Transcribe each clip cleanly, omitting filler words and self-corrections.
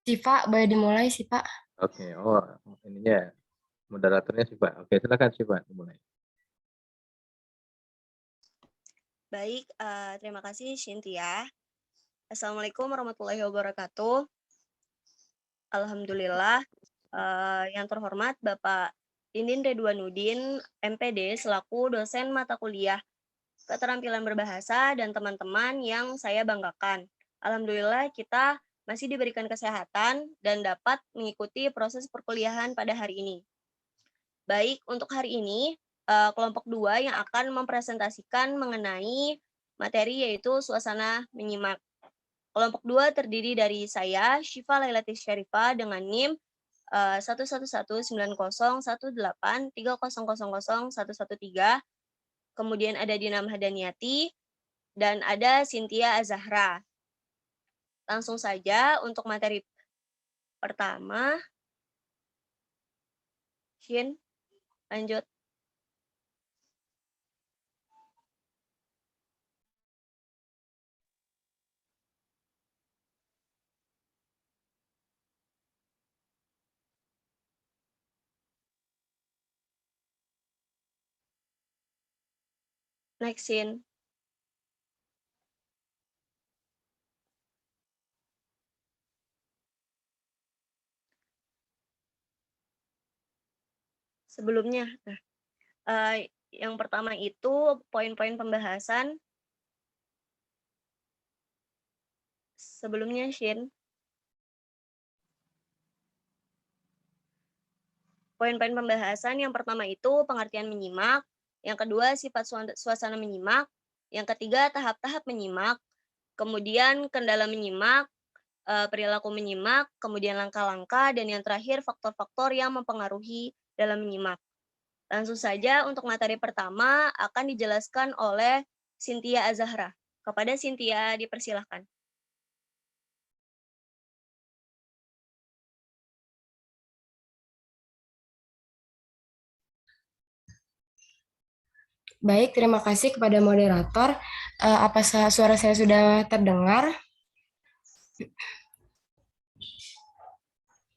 Siva, boleh dimulai sih, Pak. Oke, oh ininya moderatornya Siva. Oke, silakan Siva dimulai. Baik, terima kasih Cynthia. Assalamualaikum warahmatullahi wabarakatuh. Alhamdulillah, yang terhormat Bapak Dindin Redwanudin, MPD, selaku dosen mata kuliah keterampilan berbahasa dan teman-teman yang saya banggakan. Alhamdulillah kita masih diberikan kesehatan dan dapat mengikuti proses perkuliahan pada hari ini. Baik, untuk hari ini, kelompok 2 yang akan mempresentasikan mengenai materi yaitu suasana menyimak. Kelompok 2 terdiri dari saya, Syifa Lailatis Syarifah dengan NIM 111901830000113. Kemudian ada Dina Mahadaniati dan ada Cynthia Azahra. Langsung saja untuk materi pertama. Shin, lanjut. Next, Shin. Sebelumnya, yang pertama itu poin-poin pembahasan. Sebelumnya, Shin. Poin-poin pembahasan yang pertama itu pengertian menyimak, yang kedua sifat suasana menyimak, yang ketiga tahap-tahap menyimak, kemudian kendala menyimak, perilaku menyimak, kemudian langkah-langkah, dan yang terakhir faktor-faktor yang mempengaruhi dalam menyimak. Langsung saja untuk materi pertama akan dijelaskan oleh Cynthia Azahra. Kepada Cynthia dipersilahkan. Baik, terima kasih kepada moderator. Apa suara saya sudah terdengar?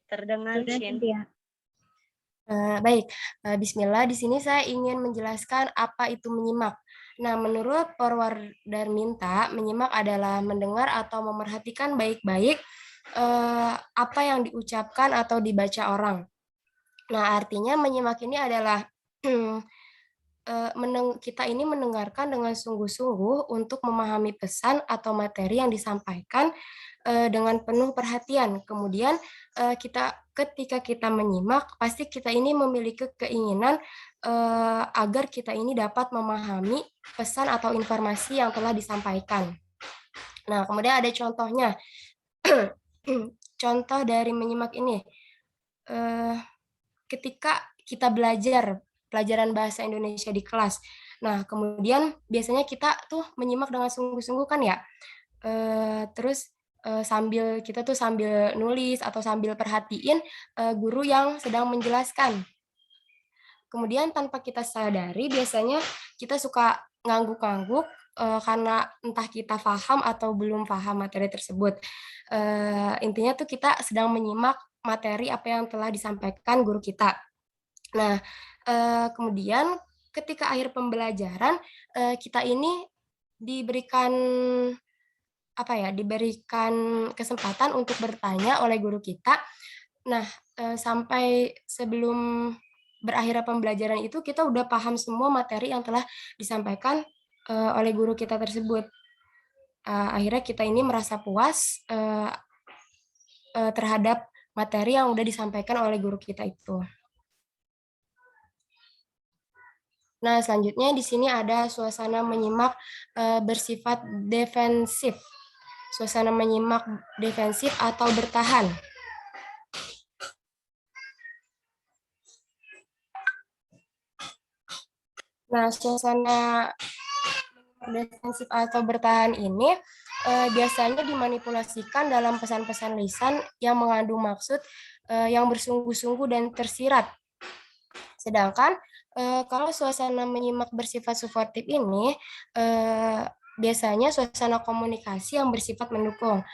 Terdengar, Shin. Baik, Bismillah. Di sini saya ingin menjelaskan apa itu menyimak. Nah, menurut Purwadarminta, menyimak adalah mendengar atau memerhatikan baik-baik apa yang diucapkan atau dibaca orang. Nah, artinya menyimak ini adalah kita ini mendengarkan dengan sungguh-sungguh untuk memahami pesan atau materi yang disampaikan dengan penuh perhatian. Kemudian ketika kita menyimak, pasti kita ini memiliki keinginan agar kita ini dapat memahami pesan atau informasi yang telah disampaikan. Nah, kemudian ada contohnya. Contoh dari menyimak ini, ketika kita belajar pelajaran bahasa Indonesia di kelas. Nah, kemudian biasanya kita tuh menyimak dengan sungguh-sungguh kan ya. Terus kita tuh sambil nulis atau sambil perhatiin guru yang sedang menjelaskan. Kemudian tanpa kita sadari biasanya kita suka ngangguk-ngangguk karena entah kita paham atau belum paham materi tersebut. Intinya tuh kita sedang menyimak materi apa yang telah disampaikan guru kita. Nah, kemudian ketika akhir pembelajaran kita ini diberikan kesempatan untuk bertanya oleh guru kita. Nah, sampai sebelum berakhirnya pembelajaran itu kita udah paham semua materi yang telah disampaikan oleh guru kita tersebut. Akhirnya kita ini merasa puas terhadap materi yang udah disampaikan oleh guru kita itu. Nah, selanjutnya di sini ada suasana menyimak bersifat defensif. Suasana menyimak defensif atau bertahan. Nah, suasana defensif atau bertahan ini biasanya dimanipulasikan dalam pesan-pesan lisan yang mengandung maksud yang bersungguh-sungguh dan tersirat. Sedangkan kalau suasana menyimak bersifat suportif ini biasanya suasana komunikasi yang bersifat mendukung.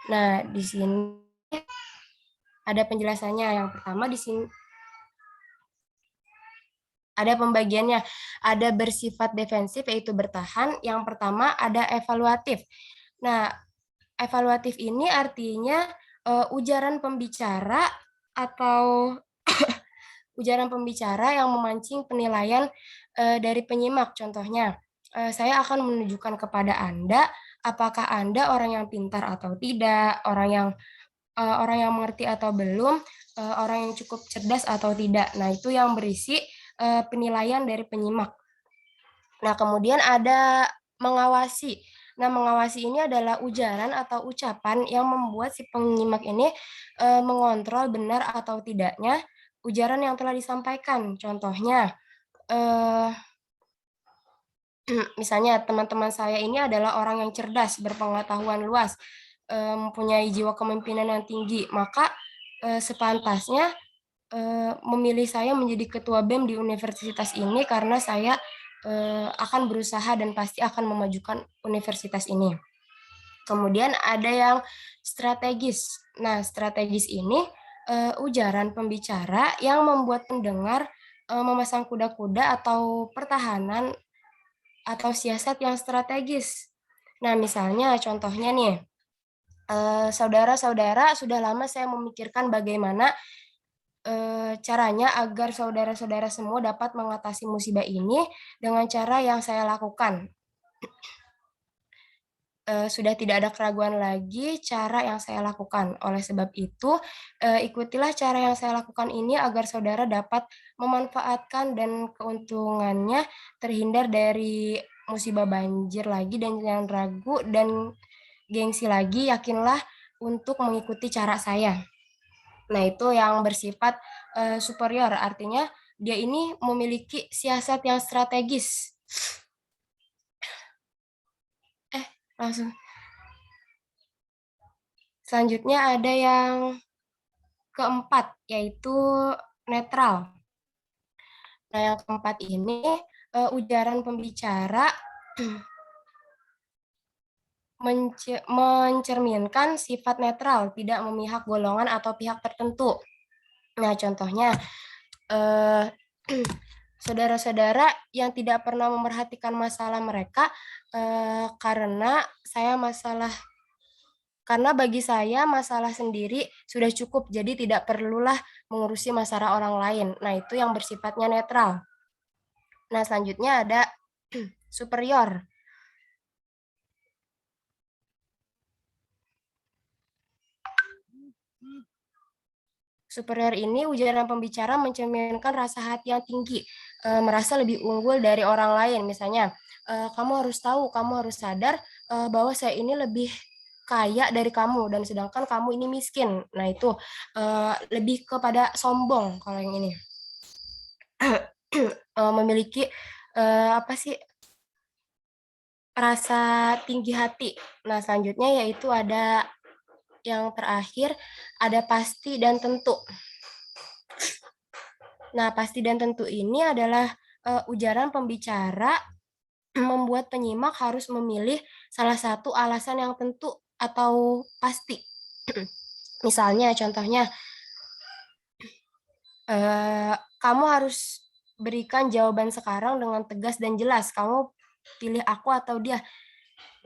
Nah, di sini ada penjelasannya. Yang pertama di sini ada pembagiannya. Ada bersifat defensif yaitu bertahan. Yang pertama ada evaluatif. Nah, evaluatif ini artinya ujaran pembicara atau ujaran pembicara yang memancing penilaian dari penyimak. Contohnya, saya akan menunjukkan kepada Anda apakah Anda orang yang pintar atau tidak, orang yang mengerti atau belum, orang yang cukup cerdas atau tidak. Nah, itu yang berisi penilaian dari penyimak. Nah, kemudian ada mengawasi. Nah, mengawasi ini adalah ujaran atau ucapan yang membuat si penyimak ini mengontrol benar atau tidaknya ujaran yang telah disampaikan. Contohnya, eh, misalnya teman-teman saya ini adalah orang yang cerdas, berpengetahuan luas, mempunyai jiwa kepemimpinan yang tinggi, maka sepantasnya memilih saya menjadi ketua BEM di universitas ini karena saya akan berusaha dan pasti akan memajukan universitas ini. Kemudian ada yang strategis. Nah, strategis ini ujaran pembicara yang membuat pendengar memasang kuda-kuda atau pertahanan atau siasat yang strategis. Nah, misalnya contohnya nih, saudara-saudara, sudah lama saya memikirkan bagaimana caranya agar saudara-saudara semua dapat mengatasi musibah ini dengan cara yang saya lakukan. Sudah tidak ada keraguan lagi cara yang saya lakukan. Oleh sebab itu, ikutilah cara yang saya lakukan ini agar saudara dapat memanfaatkan dan keuntungannya terhindar dari musibah banjir lagi dan jangan ragu dan gengsi lagi, yakinlah untuk mengikuti cara saya. Nah, itu yang bersifat superior, artinya dia ini memiliki siasat yang strategis. Langsung. Selanjutnya ada yang keempat, yaitu netral. Nah, yang keempat ini ujaran pembicara mencerminkan sifat netral, tidak memihak golongan atau pihak tertentu. Nah, contohnya, saudara-saudara yang tidak pernah memperhatikan masalah mereka karena bagi saya masalah sendiri sudah cukup, jadi tidak perlulah mengurusi masalah orang lain. Nah, itu yang bersifatnya netral. Nah, selanjutnya ada superior. Superior ini ujaran pembicara mencerminkan rasa hati yang tinggi, merasa lebih unggul dari orang lain. Misalnya, kamu harus tahu, kamu harus sadar bahwa saya ini lebih kaya dari kamu dan sedangkan kamu ini miskin. Nah, itu lebih kepada sombong kalau yang ini. Memiliki rasa tinggi hati. Nah, selanjutnya yaitu ada yang terakhir, ada pasti dan tentu. Nah, pasti dan tentu ini adalah ujaran pembicara membuat penyimak harus memilih salah satu alasan yang tentu atau pasti. Misalnya, contohnya, kamu harus berikan jawaban sekarang dengan tegas dan jelas. Kamu pilih aku atau dia.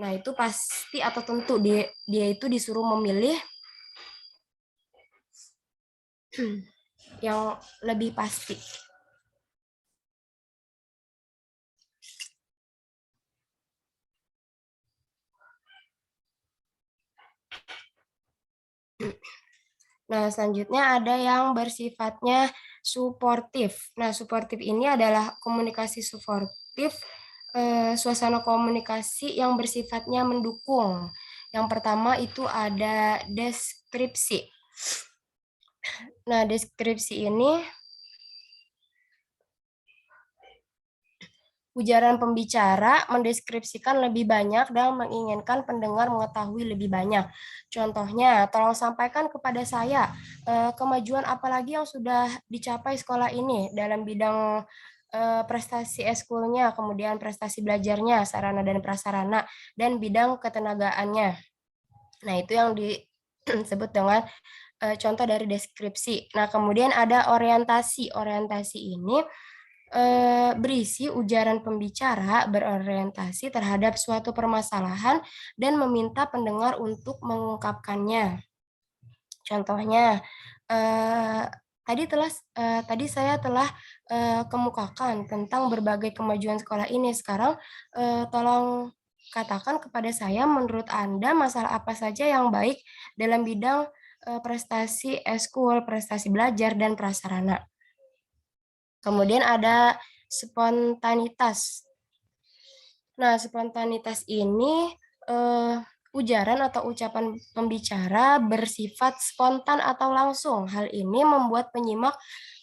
Nah, itu pasti atau tentu. Dia itu disuruh memilih yang lebih pasti. Nah, selanjutnya ada yang bersifatnya suportif. Nah, suportif ini adalah komunikasi suportif, suasana komunikasi yang bersifatnya mendukung. Yang pertama itu ada deskripsi. Nah, deskripsi ini ujaran pembicara mendeskripsikan lebih banyak dan menginginkan pendengar mengetahui lebih banyak. Contohnya, tolong sampaikan kepada saya kemajuan apa lagi yang sudah dicapai sekolah ini dalam bidang prestasi eskulnya, kemudian prestasi belajarnya, sarana dan prasarana, dan bidang ketenagaannya. Nah, itu yang disebut dengan contoh dari deskripsi. Nah, kemudian ada orientasi. Orientasi ini berisi ujaran pembicara berorientasi terhadap suatu permasalahan dan meminta pendengar untuk mengungkapkannya. Contohnya, tadi saya telah kemukakan tentang berbagai kemajuan sekolah ini. Sekarang tolong katakan kepada saya, menurut Anda masalah apa saja yang baik dalam bidang prestasi eskul, prestasi belajar, dan prasarana. Kemudian ada spontanitas. Nah, spontanitas ini ujaran atau ucapan pembicara bersifat spontan atau langsung. Hal ini membuat penyimak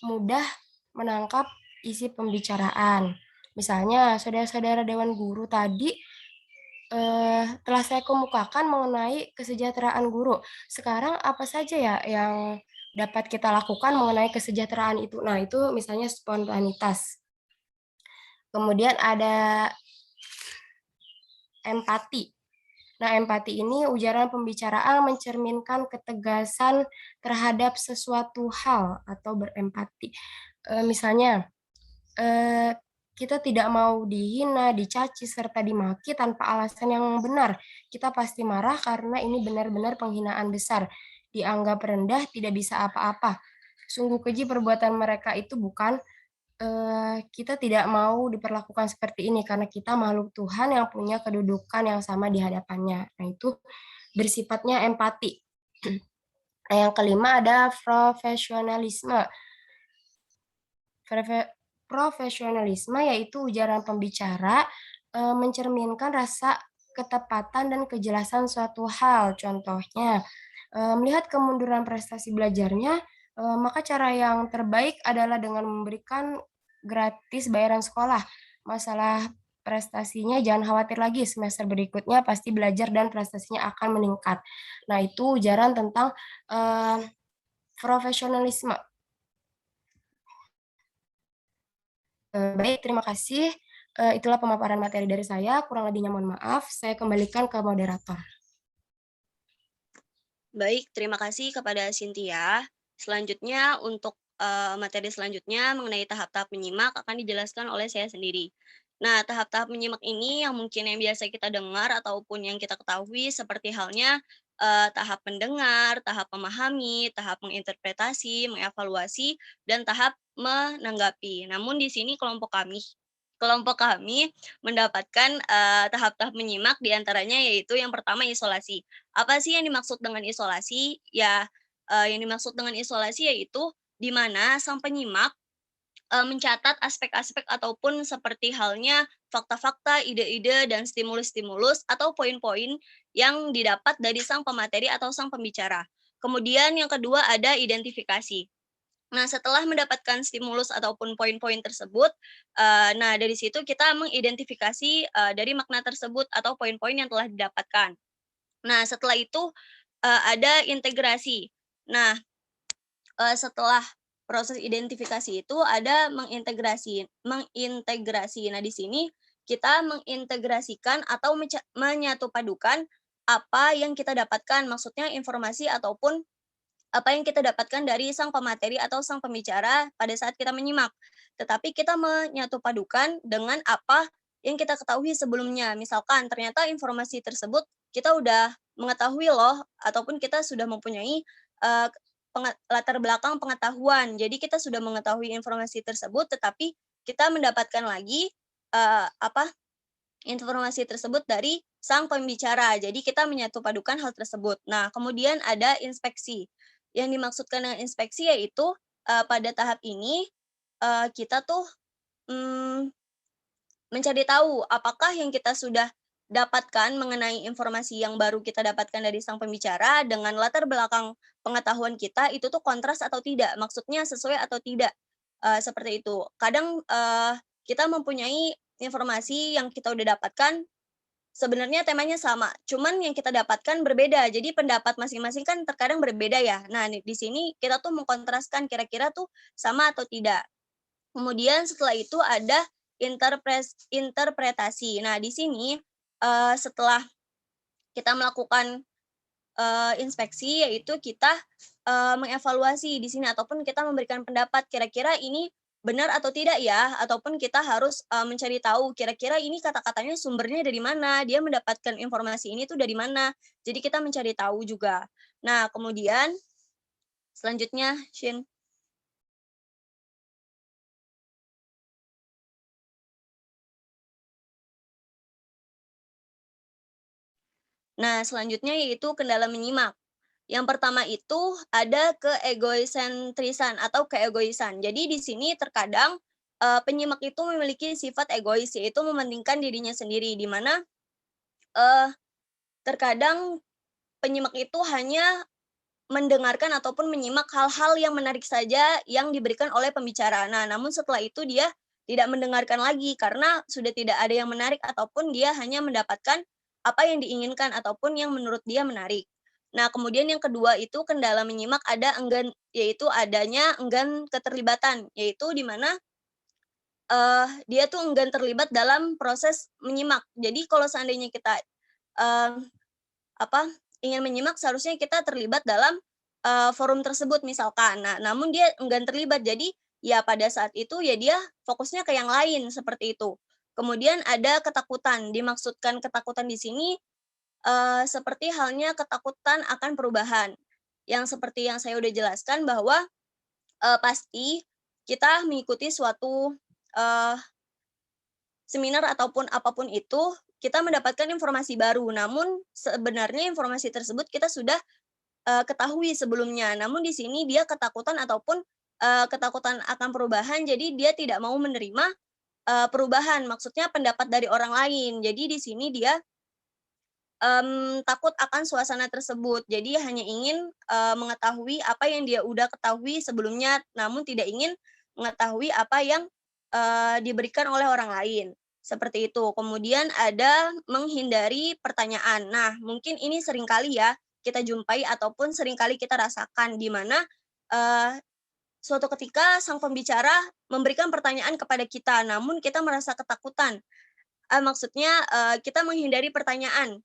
mudah menangkap isi pembicaraan. Misalnya, saudara-saudara Dewan Guru tadi telah saya kemukakan mengenai kesejahteraan guru. Sekarang apa saja ya yang dapat kita lakukan mengenai kesejahteraan itu? Nah, itu misalnya spontanitas. Kemudian ada empati. Nah, empati ini ujaran pembicaraan mencerminkan ketegasan terhadap sesuatu hal atau berempati. Misalnya, kita tidak mau dihina, dicaci, serta dimaki tanpa alasan yang benar. Kita pasti marah karena ini benar-benar penghinaan besar. Dianggap rendah, tidak bisa apa-apa. Sungguh keji perbuatan mereka itu, bukan? Kita tidak mau diperlakukan seperti ini karena kita makhluk Tuhan yang punya kedudukan yang sama di hadapannya. Nah, itu bersifatnya empati. Nah, yang kelima ada profesionalisme. Profesionalisme yaitu ujaran pembicara mencerminkan rasa ketepatan dan kejelasan suatu hal. Contohnya, melihat kemunduran prestasi belajarnya, maka cara yang terbaik adalah dengan memberikan gratis bayaran sekolah. Masalah prestasinya jangan khawatir lagi, semester berikutnya pasti belajar dan prestasinya akan meningkat. Nah, itu ujaran tentang profesionalisme. Baik, terima kasih. Itulah pemaparan materi dari saya. Kurang lebihnya mohon maaf. Saya kembalikan ke moderator. Baik, terima kasih kepada Cynthia. Selanjutnya untuk materi selanjutnya mengenai tahap-tahap menyimak akan dijelaskan oleh saya sendiri. Nah, tahap-tahap menyimak ini yang mungkin yang biasa kita dengar ataupun yang kita ketahui seperti halnya tahap mendengar, tahap memahami, tahap menginterpretasi, mengevaluasi, dan tahap menanggapi. Namun di sini kelompok kami mendapatkan tahap-tahap menyimak diantaranya yaitu yang pertama isolasi. Apa sih yang dimaksud dengan isolasi? Ya, yang dimaksud dengan isolasi yaitu di mana sang penyimak mencatat aspek-aspek ataupun seperti halnya fakta-fakta, ide-ide, dan stimulus-stimulus atau poin-poin yang didapat dari sang pemateri atau sang pembicara. Kemudian yang kedua ada identifikasi. Nah, setelah mendapatkan stimulus ataupun poin-poin tersebut, nah dari situ kita mengidentifikasi dari makna tersebut atau poin-poin yang telah didapatkan. Nah, setelah itu ada integrasi. Nah, setelah proses identifikasi itu ada mengintegrasi. Nah, di sini kita mengintegrasikan atau menyatupadukan apa yang kita dapatkan, maksudnya informasi ataupun apa yang kita dapatkan dari sang pemateri atau sang pembicara pada saat kita menyimak. Tetapi kita menyatupadukan dengan apa yang kita ketahui sebelumnya. Misalkan ternyata informasi tersebut kita udah mengetahui loh, ataupun kita sudah mempunyai uh, latar belakang pengetahuan. Jadi kita sudah mengetahui informasi tersebut, tetapi kita mendapatkan lagi informasi tersebut dari sang pembicara. Jadi kita menyatupadukan hal tersebut. Nah, kemudian ada inspeksi. Yang dimaksudkan dengan inspeksi yaitu pada tahap ini kita tuh mencari tahu apakah yang kita sudah dapatkan mengenai informasi yang baru kita dapatkan dari sang pembicara dengan latar belakang pengetahuan kita itu tuh kontras atau tidak, maksudnya sesuai atau tidak, seperti itu. Kadang kita mempunyai informasi yang kita udah dapatkan sebenarnya temanya sama, cuman yang kita dapatkan berbeda. Jadi pendapat masing-masing kan terkadang berbeda ya. Nah, di sini kita tuh mengkontraskan kira-kira tuh sama atau tidak. Kemudian setelah itu ada interpretasi. Nah, di sini setelah kita melakukan inspeksi yaitu kita mengevaluasi di sini ataupun kita memberikan pendapat kira-kira ini benar atau tidak ya, ataupun kita harus, mencari tahu kira-kira ini kata-katanya sumbernya dari mana, dia mendapatkan informasi ini tuh dari mana. Jadi kita mencari tahu juga. Nah, kemudian selanjutnya, Shin. Nah, selanjutnya yaitu kendala menyimak. Yang pertama itu ada keegoisentrisan atau keegoisan. Jadi di sini terkadang, penyimak itu memiliki sifat egois, yaitu mementingkan dirinya sendiri, di mana, eee, terkadang penyimak itu hanya mendengarkan ataupun menyimak hal-hal yang menarik saja yang diberikan oleh pembicara. Nah, namun setelah itu dia tidak mendengarkan lagi karena sudah tidak ada yang menarik ataupun dia hanya mendapatkan apa yang diinginkan ataupun yang menurut dia menarik. Nah, kemudian yang kedua itu kendala menyimak ada enggan, yaitu adanya enggan keterlibatan, yaitu di mana, dia tuh enggan terlibat dalam proses menyimak. Jadi kalau seandainya kita, eee, apa, ingin menyimak seharusnya kita terlibat dalam, forum tersebut misalkan. Nah, namun dia enggan terlibat, jadi ya pada saat itu ya dia fokusnya ke yang lain, seperti itu. Kemudian ada ketakutan, dimaksudkan ketakutan di sini, seperti halnya ketakutan akan perubahan, yang seperti yang saya udah jelaskan bahwa, pasti kita mengikuti suatu, eee, seminar ataupun apapun itu, kita mendapatkan informasi baru, namun sebenarnya informasi tersebut kita sudah, ketahui sebelumnya. Namun di sini dia ketakutan ataupun, ketakutan akan perubahan, jadi dia tidak mau menerima, perubahan, maksudnya pendapat dari orang lain. Jadi di sini dia takut akan suasana tersebut. Jadi hanya ingin, mengetahui apa yang dia udah ketahui sebelumnya, namun tidak ingin mengetahui apa yang, diberikan oleh orang lain, seperti itu. Kemudian ada menghindari pertanyaan. Nah, mungkin ini seringkali ya kita jumpai ataupun seringkali kita rasakan, di mana, eee, suatu ketika sang pembicara memberikan pertanyaan kepada kita, namun kita merasa ketakutan. Maksudnya, kita menghindari pertanyaan.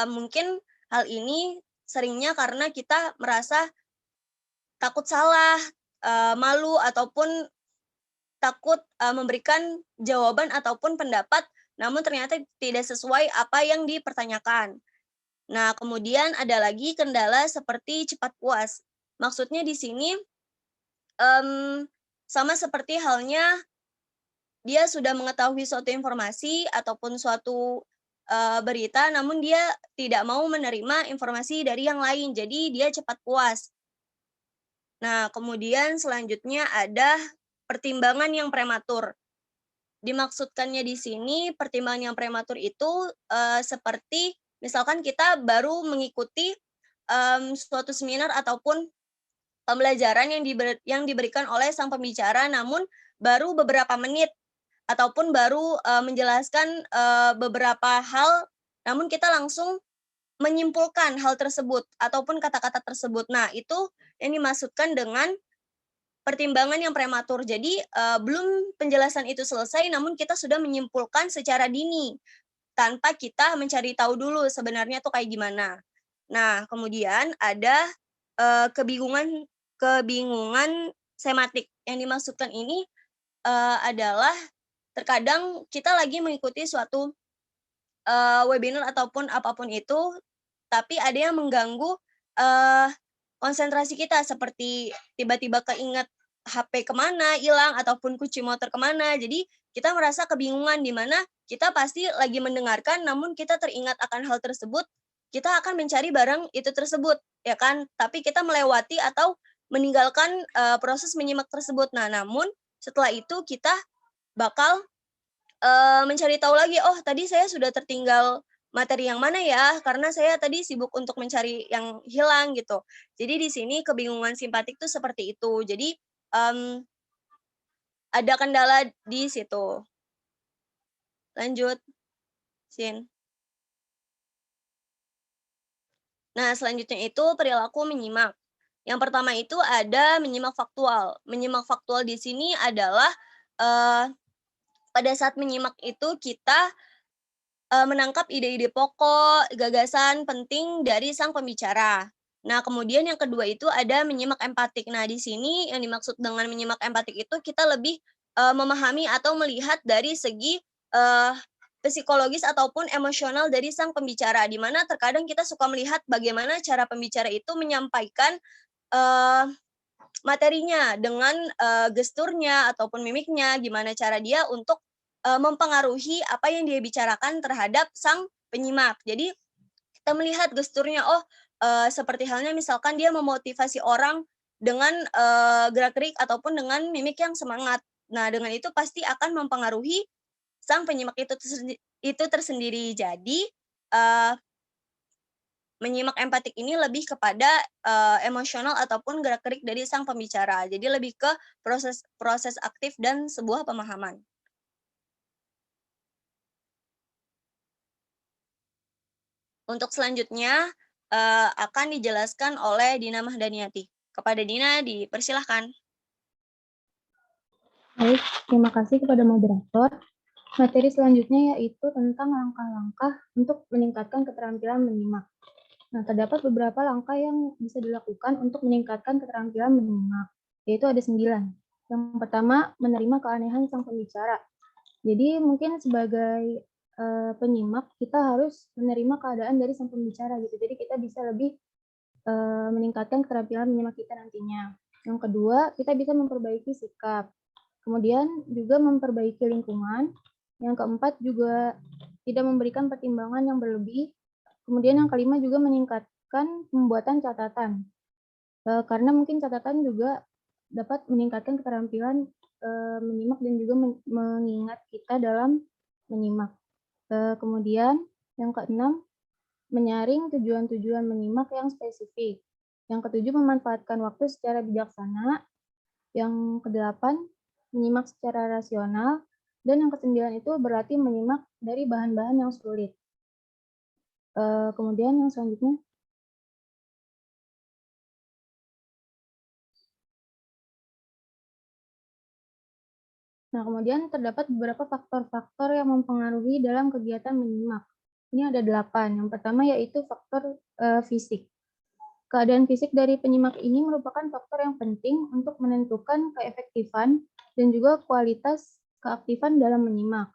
Mungkin hal ini seringnya karena kita merasa takut salah, malu ataupun takut, memberikan jawaban ataupun pendapat, namun ternyata tidak sesuai apa yang dipertanyakan. Nah, kemudian ada lagi kendala seperti cepat puas. Maksudnya di sini, mmm, sama seperti halnya dia sudah mengetahui suatu informasi ataupun suatu, berita, namun dia tidak mau menerima informasi dari yang lain, jadi dia cepat puas. Nah, kemudian selanjutnya ada pertimbangan yang prematur. Dimaksudkannya di sini pertimbangan yang prematur itu, seperti misalkan kita baru mengikuti, suatu seminar ataupun pembelajaran yang diberikan oleh sang pembicara, namun baru beberapa menit ataupun baru, menjelaskan, beberapa hal, namun kita langsung menyimpulkan hal tersebut ataupun kata-kata tersebut. Nah, itu yang dimaksudkan dengan pertimbangan yang prematur. Jadi, belum penjelasan itu selesai, namun kita sudah menyimpulkan secara dini, tanpa kita mencari tahu dulu sebenarnya tuh kayak gimana. Nah, kemudian ada, kebingungan kebingungan sematik. Yang dimaksudkan ini, adalah terkadang kita lagi mengikuti suatu, webinar ataupun apapun itu, tapi ada yang mengganggu, eee, konsentrasi kita seperti tiba-tiba keinget HP kemana hilang ataupun kunci motor kemana. Jadi kita merasa kebingungan di mana kita pasti lagi mendengarkan namun kita teringat akan hal tersebut, kita akan mencari barang itu tersebut, ya kan. Tapi kita melewati atau meninggalkan, proses menyimak tersebut. Nah, namun setelah itu kita bakal mencari tahu lagi, "Oh, tadi saya sudah tertinggal materi yang mana ya? Karena saya tadi sibuk untuk mencari yang hilang," gitu. Jadi di sini kebingungan simpatik tuh seperti itu. Jadi, mmm, ada kendala di situ. Lanjut, Sin. Nah, selanjutnya itu perilaku menyimak. Yang pertama itu ada menyimak faktual. Menyimak faktual di sini adalah, eee, pada saat menyimak itu kita menangkap ide-ide pokok, gagasan penting dari sang pembicara. Nah, kemudian yang kedua itu ada menyimak empatik. Nah, di sini yang dimaksud dengan menyimak empatik itu kita lebih memahami atau melihat dari segi psikologis ataupun emosional dari sang pembicara, di mana terkadang kita suka melihat bagaimana cara pembicara itu menyampaikan materinya dengan gesturnya ataupun mimiknya, gimana cara dia untuk mempengaruhi apa yang dia bicarakan terhadap sang penyimak. Jadi kita melihat gesturnya, seperti halnya misalkan dia memotivasi orang dengan gerak-gerik ataupun dengan mimik yang semangat. Nah, dengan itu pasti akan mempengaruhi sang penyimak itu tersendiri. Jadi, eee, menyimak empatik ini lebih kepada emosional ataupun gerak-gerik dari sang pembicara. Jadi lebih ke proses proses aktif dan sebuah pemahaman. Untuk selanjutnya, akan dijelaskan oleh Dina Mahdaniati. Kepada Dina dipersilahkan. Baik, terima kasih kepada moderator. Materi selanjutnya yaitu tentang langkah-langkah untuk meningkatkan keterampilan menyimak. Nah, terdapat beberapa langkah yang bisa dilakukan untuk meningkatkan keterampilan menyimak, yaitu ada 9. Yang pertama, menerima keanehan sang pembicara. Jadi mungkin sebagai penyimak, kita harus menerima keadaan dari sang pembicara gitu. Jadi kita bisa lebih meningkatkan keterampilan menyimak kita nantinya. Yang kedua, kita bisa memperbaiki sikap. Kemudian juga memperbaiki lingkungan. Yang keempat juga tidak memberikan pertimbangan yang berlebih. Kemudian yang kelima juga meningkatkan pembuatan catatan. Karena mungkin catatan juga dapat meningkatkan keterampilan menyimak dan juga mengingat kita dalam menyimak. Kemudian yang keenam, menyaring tujuan-tujuan menyimak yang spesifik. Yang ketujuh, memanfaatkan waktu secara bijaksana. Yang kedelapan, menyimak secara rasional. Dan yang kesembilan itu berarti menyimak dari bahan-bahan yang sulit. Kemudian yang selanjutnya, kemudian terdapat beberapa faktor-faktor yang mempengaruhi dalam kegiatan menyimak. Ini ada 8. Yang pertama yaitu faktor fisik. Keadaan fisik dari penyimak ini merupakan faktor yang penting untuk menentukan keefektifan dan juga kualitas keaktifan dalam menyimak.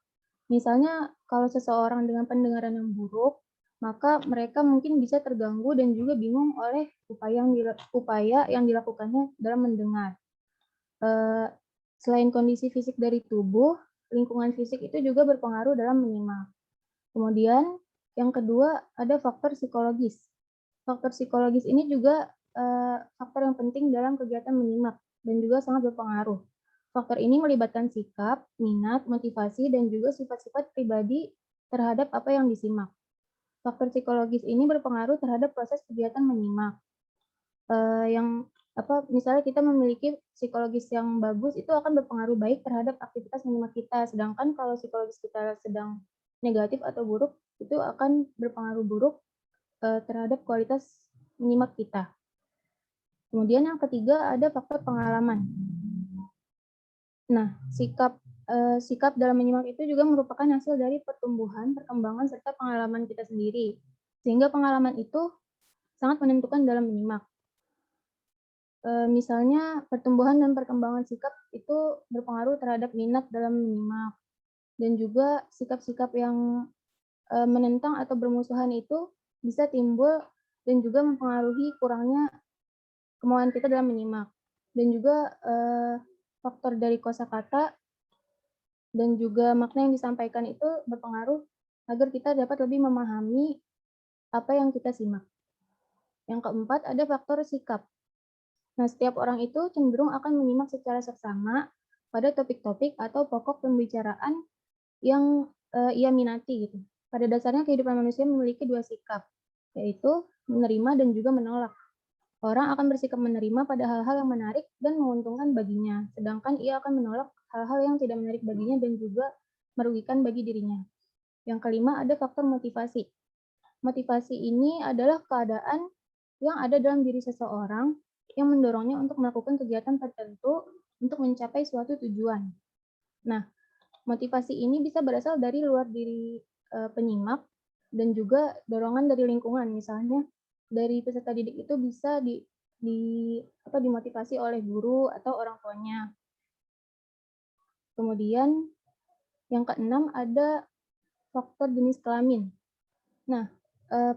Misalnya, kalau seseorang dengan pendengaran yang buruk, maka mereka mungkin bisa terganggu dan juga bingung oleh upaya yang dilakukannya dalam mendengar. Selain kondisi fisik dari tubuh, lingkungan fisik itu juga berpengaruh dalam menyimak. Kemudian, yang kedua ada faktor psikologis. Faktor psikologis ini juga faktor yang penting dalam kegiatan menyimak dan juga sangat berpengaruh. Faktor ini melibatkan sikap, minat, motivasi, dan juga sifat-sifat pribadi terhadap apa yang disimak. Faktor psikologis ini berpengaruh terhadap proses kegiatan menyimak. Misalnya kita memiliki psikologis yang bagus, itu akan berpengaruh baik terhadap aktivitas menyimak kita. Sedangkan kalau psikologis kita sedang negatif atau buruk, itu akan berpengaruh buruk terhadap kualitas menyimak kita. Kemudian yang ketiga ada faktor pengalaman. Nah, sikap dalam menyimak itu juga merupakan hasil dari pertumbuhan, perkembangan, serta pengalaman kita sendiri. Sehingga pengalaman itu sangat menentukan dalam menyimak. Misalnya pertumbuhan dan perkembangan sikap itu berpengaruh terhadap minat dalam menyimak. Dan juga sikap-sikap yang menentang atau bermusuhan itu bisa timbul dan juga mempengaruhi kurangnya kemauan kita dalam menyimak. Dan juga faktor dari kosakata dan juga makna yang disampaikan itu berpengaruh agar kita dapat lebih memahami apa yang kita simak. Yang keempat ada faktor sikap. Nah, setiap orang itu cenderung akan menyimak secara seksama pada topik-topik atau pokok pembicaraan yang ia minati gitu. Pada dasarnya kehidupan manusia memiliki dua sikap, yaitu menerima dan juga menolak. Orang akan bersikap menerima pada hal-hal yang menarik dan menguntungkan baginya, sedangkan ia akan menolak hal-hal yang tidak menarik baginya dan juga merugikan bagi dirinya. Yang kelima ada faktor motivasi. Motivasi ini adalah keadaan yang ada dalam diri seseorang yang mendorongnya untuk melakukan kegiatan tertentu untuk mencapai suatu tujuan. Nah, motivasi ini bisa berasal dari luar diri penyimak dan juga dorongan dari lingkungan. Misalnya, dari peserta didik itu bisa dimotivasi oleh guru atau orang tuanya. Kemudian yang keenam ada faktor jenis kelamin. Nah,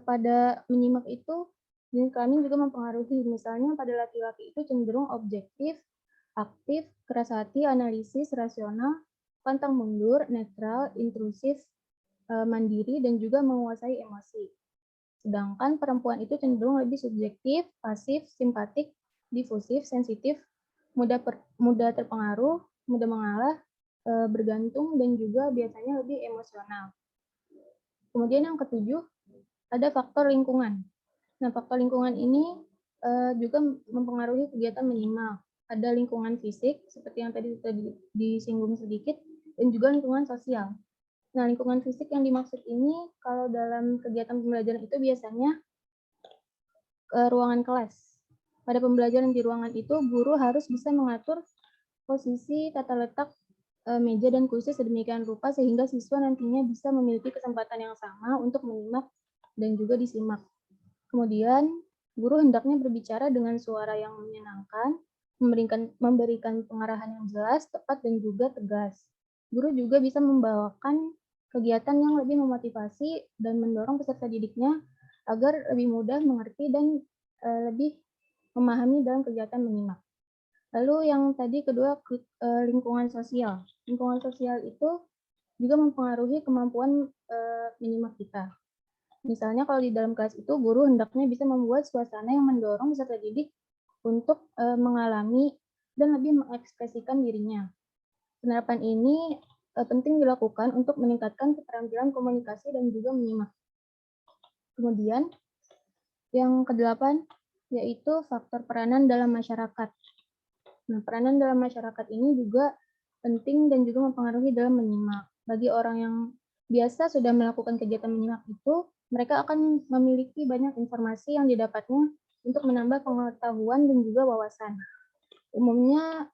pada menyimak itu jenis kelamin juga mempengaruhi. Misalnya pada laki-laki itu cenderung objektif, aktif, keras hati, analisis, rasional, pantang mundur, netral, intrusif, mandiri, dan juga menguasai emosi. Sedangkan perempuan itu cenderung lebih subjektif, pasif, simpatik, difusif, sensitif, mudah terpengaruh, mudah mengalah, bergantung, dan juga biasanya lebih emosional. Kemudian yang ketujuh, ada faktor lingkungan. Nah, faktor lingkungan ini juga mempengaruhi kegiatan menyimak. Ada lingkungan fisik, seperti yang tadi disinggung sedikit, dan juga lingkungan sosial. Nah, lingkungan fisik yang dimaksud ini, kalau dalam kegiatan pembelajaran itu biasanya ruangan kelas. Pada pembelajaran di ruangan itu, guru harus bisa mengatur posisi tata letak meja dan kursi sedemikian rupa sehingga siswa nantinya bisa memiliki kesempatan yang sama untuk menyimak dan juga disimak. Kemudian, guru hendaknya berbicara dengan suara yang menyenangkan, memberikan pengarahan yang jelas, tepat, dan juga tegas. Guru juga bisa membawakan kegiatan yang lebih memotivasi dan mendorong peserta didiknya agar lebih mudah mengerti dan lebih memahami dalam kegiatan menyimak. Lalu yang tadi kedua, lingkungan sosial. Lingkungan sosial itu juga mempengaruhi kemampuan menyimak kita. Misalnya kalau di dalam kelas itu guru hendaknya bisa membuat suasana yang mendorong peserta didik untuk mengalami dan lebih mengekspresikan dirinya. Penerapan ini penting dilakukan untuk meningkatkan keterampilan komunikasi dan juga menyimak. Kemudian yang kedelapan yaitu faktor peranan dalam masyarakat. Nah, peranan dalam masyarakat ini juga penting dan juga mempengaruhi dalam menyimak. Bagi orang yang biasa sudah melakukan kegiatan menyimak itu, mereka akan memiliki banyak informasi yang didapatnya untuk menambah pengetahuan dan juga wawasan. Umumnya,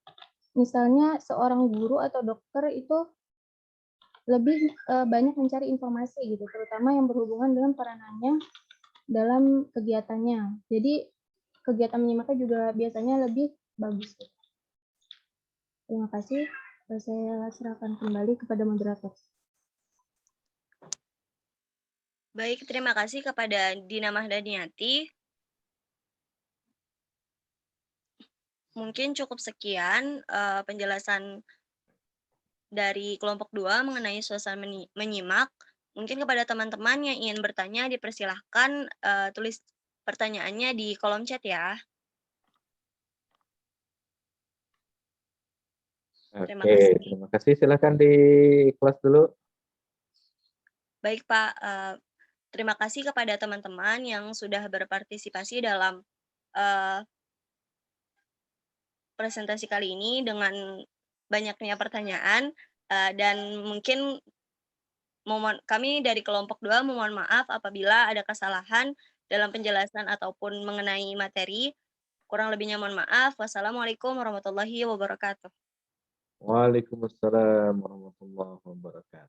misalnya seorang guru atau dokter itu lebih banyak mencari informasi gitu, terutama yang berhubungan dengan peranannya dalam kegiatannya. Jadi kegiatan menyimaknya juga biasanya lebih bagus. Terima kasih. Saya serahkan kembali kepada moderator. Baik, terima kasih kepada Dina Mahdaniati. Mungkin cukup sekian penjelasan dari kelompok 2 mengenai suasana menyimak. Mungkin kepada teman-teman yang ingin bertanya dipersilahkan tulis pertanyaannya di kolom chat ya. Oke, terima kasih. Silakan di kelas dulu. Baik Pak, terima kasih kepada teman-teman yang sudah berpartisipasi dalam presentasi kali ini dengan banyaknya pertanyaan dan mungkin kami dari kelompok 2 memohon maaf apabila ada kesalahan dalam penjelasan ataupun mengenai materi. Kurang lebihnya mohon maaf. Wassalamualaikum warahmatullahi wabarakatuh. Waalaikumsalam warahmatullahi wabarakatuh.